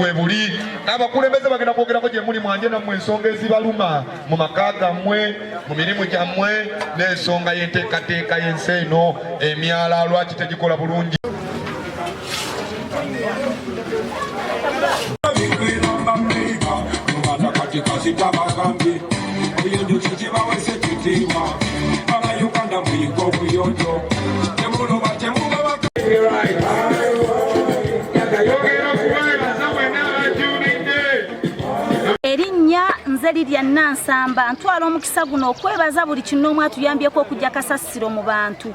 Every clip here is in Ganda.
Webuli abakulembeze bagenda kwogerako gye muli mwanje nammwe ensonga ezibaluma mu maka gammwe mu mirimu gyammwe n'ensonga y'enteekateeka y'ensi eno emyala lwaki tegikola bulungi. Erinnya nze Lydia Nansamba ntwala omukisa guno okwebaza buli kinoomu atuyambyeko okujja kasasiro mu bantu.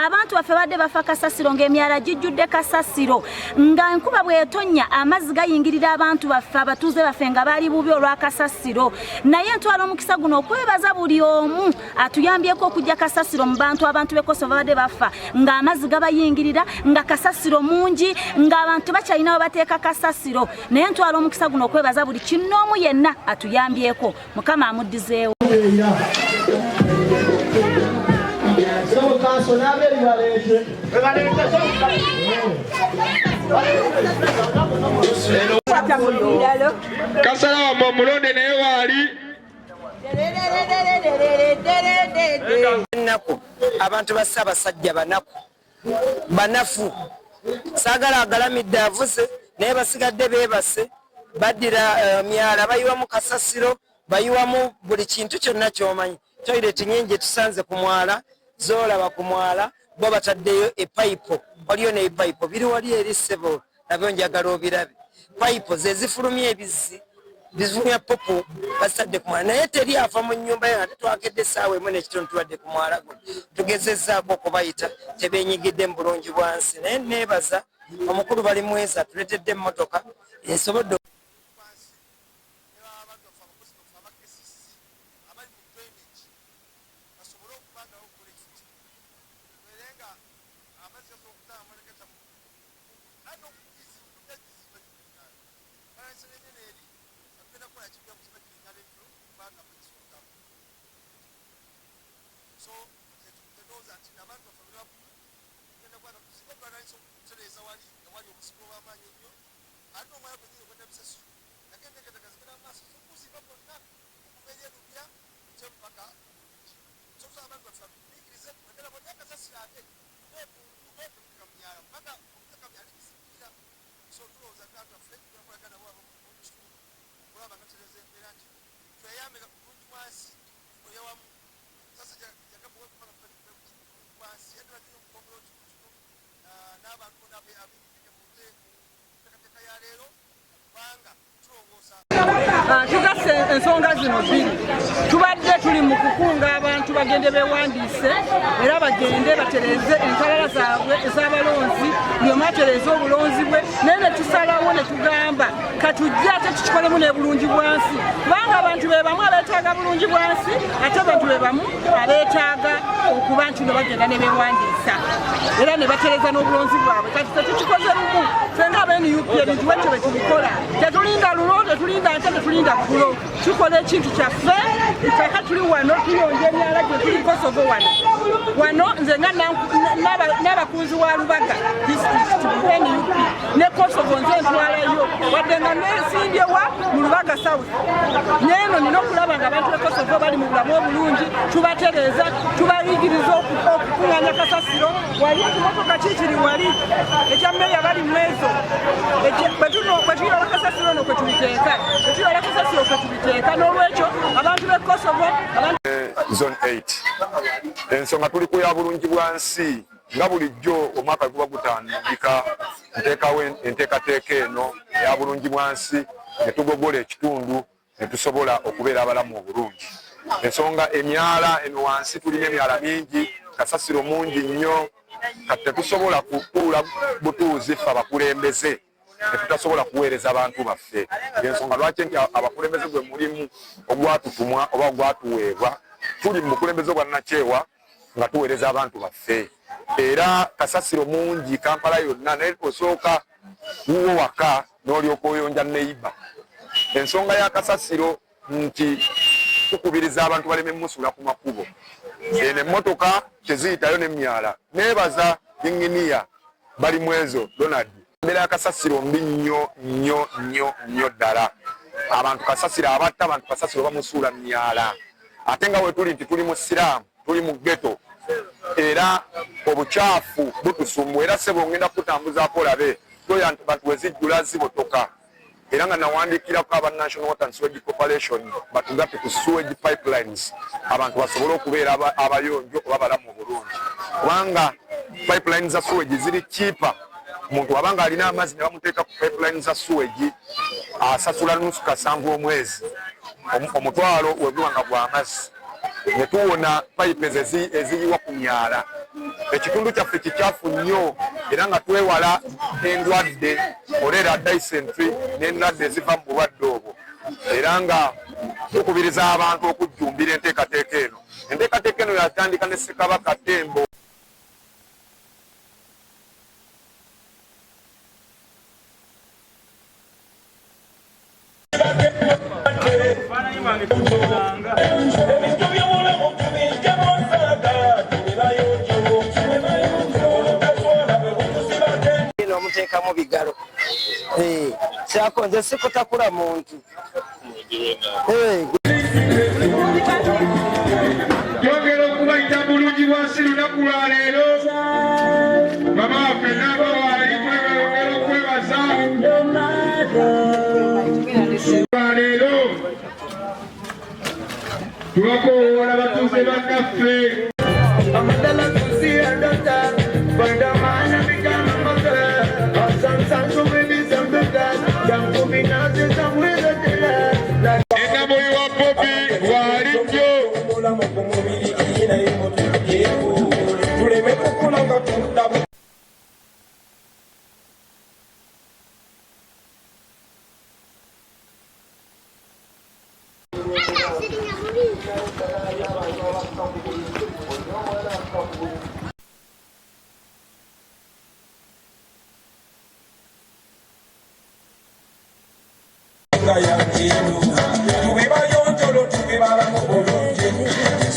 Abantu baffe badde bafa kasasiro ng'emyala gijjudde kasasiro nga enkuba bw'etonnya amazzi gayingirira abantu baffe abatuuze baffe nga baali bubi olwa kasasiro. Naye ntwala omukisa guno okwebaza buli omu atuyambyeko okujja kasasiro mu bantu. Abantu b'e Kosovo badde bafa ng'amazzi gabayingirira nga kasasiro mungi ng'abantu bakyalinawo bateeka kasasiro. Naye ntwala omukisa guno okwebaza buli kinoomu yenna atuyambyeko. Mukama amuddizeewo. Kasalawa mulonde naye waali ennaku abantu bassa abasajja banafu saagala agalamidde avuse naye basigadde beebase baddira myala bayiwamu kasasiro bayiwamu buli kintu kyonna ky'omanyi. Toilet nnyingi tusanze ku mwala zoolaba ku mwala bo bataddeyo epayipo waliyo n'epayipo biri wali eri ssebo nabyo njagala obirabe. Payipo ze zifulumya ebizzi bizifulumya popo basitadde ku mwala naye teri afa mu nnyumba ye ate twakedde essaawa emu n'ekitundu tuwadde ku mwala guno tugezezzaako okubayita tebeenyigidde mu bulungi bwansi naye neebaza omukulu bali mweza tuleetedde emmotoka esobodde tugase ensonga zino bbiri. Tubadde tuli mu kukunga abantu bagende beewandiise era bagende batereze enkalala zaabwe ez'abalonzi buli omu atereze obulonzi bwe naye ne tusalawo ne tugamba katujje ate tukikolemu n'ebulungi bwansi kubanga abantu be bamu abeetaaga bulungi bwansi ate abantu be bamu abeetaaga okuba nti no bagenda ne beewandiisa era ne batereza n'obulonzi bwabwe. Kati tetukikoze lumu fenga abe-NUP ebintu bwetyo bwe tubikola tetulinda lulo tetulinda nte tetulinda kulo tukola ekintu kyaffe kaka tuli wano tuyonja emyala gye tuli Kosovo wano nze nga n'abakunzi wa Lubaga district NUP ne Kosovo nze ntwalayo wadde nga nesimbyewa mu Lubaga South nyeeno nina okulaba nga abantu be Kosovo bali mu bulamu obulungi tubatereza tubayigiriza okukuŋŋaanya kasasiro wali ekimotoka kikiri wali ekya mmeeya bali mwezo bwetuyala kasasiro no kwetubiteeka bwetuyala kasasiro kwetubiteeka n'olwekyo abantu be Kosovo Zone 8 ensonga tuli ku ya bulungi bwansi nga bulijjo omwaka guba gutandika nteekawo enteekateeka eno eya bulungi bwansi ne tugogola ekitundu ne tusobola okubeera abalamu obulungi. Ensonga emyala eno wansi tulina emyala mingi kasasiro mungi nnyo kati tetusobola kutuula butuuzi ffe abakulembeze tetutasobola kuweereza abantu baffe. Ensonga lwaki nti abakulembeze gwe mulimu ogwatutumwa oba ogwatuweebwa tuli mu bukulembeze bwa Nakyewa nga tuweereza abantu baffe era kasasiro mungi Kampala yonna naye osooka wuwo waka n'olyoka oyonja neiba. Ensonga ya kasasiro nti tukubiriza abantu baleme musula ku makubo ene emmotoka teziyitayo n'emyala. Neebaza inginiya bali mwezo Donald. Embeera ya kasasiro mbi nnyo ddala. Abantu kasasiro abatta, abantu kasasiro bamusuula myala. Ate nga we tuli nti tuli mu siraamu, tuli mu ghetto. Era obucaafu butusumbu era sebo ngenda kutambuzaako olabe toya bantu wezijjula zibotoka. Era nga nawandikirako aba National Water and Sewage Corporation batugatte ku sewage pipelines abantu basobole okubeera abayonjo oba balamu bulungi. Kubanga pipelines za sewage ziri cheaper. Muntu abanga alina amazzi ne bamuteeka ku pipelines za sewage asasula nusu kasanvu omwezi. Omutwalo weguwanga gwa amazzi. Ne tuwona pipe eziyiwa ku myala. Ekitundu kyaffe kikyafu nnyo era nga twewala endwadde olera dysentery n'endwadde eziva mu bulwadde obwo. Era nga tukubiriza abantu okujjumbira enteekateeka eno. Enteekateeka eno yatandika ne Ssekabaka Tembo. Omuteekamu bigalo kyako nze sikutakula muntu twogera okubayita bulungi bwansi lunaku lwa leero mama waffe n'abawaali twegera okwebaza lwa leero tubakowoola batuuze bannaffe amadala tusiyadota bandamana bigama makala asansanso bebisambeka yankubinaze zamwezatela engamoyi wa bobi walijjo tuleme kukulanga tutabu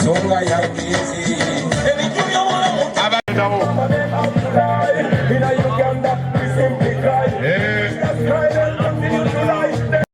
Songa ya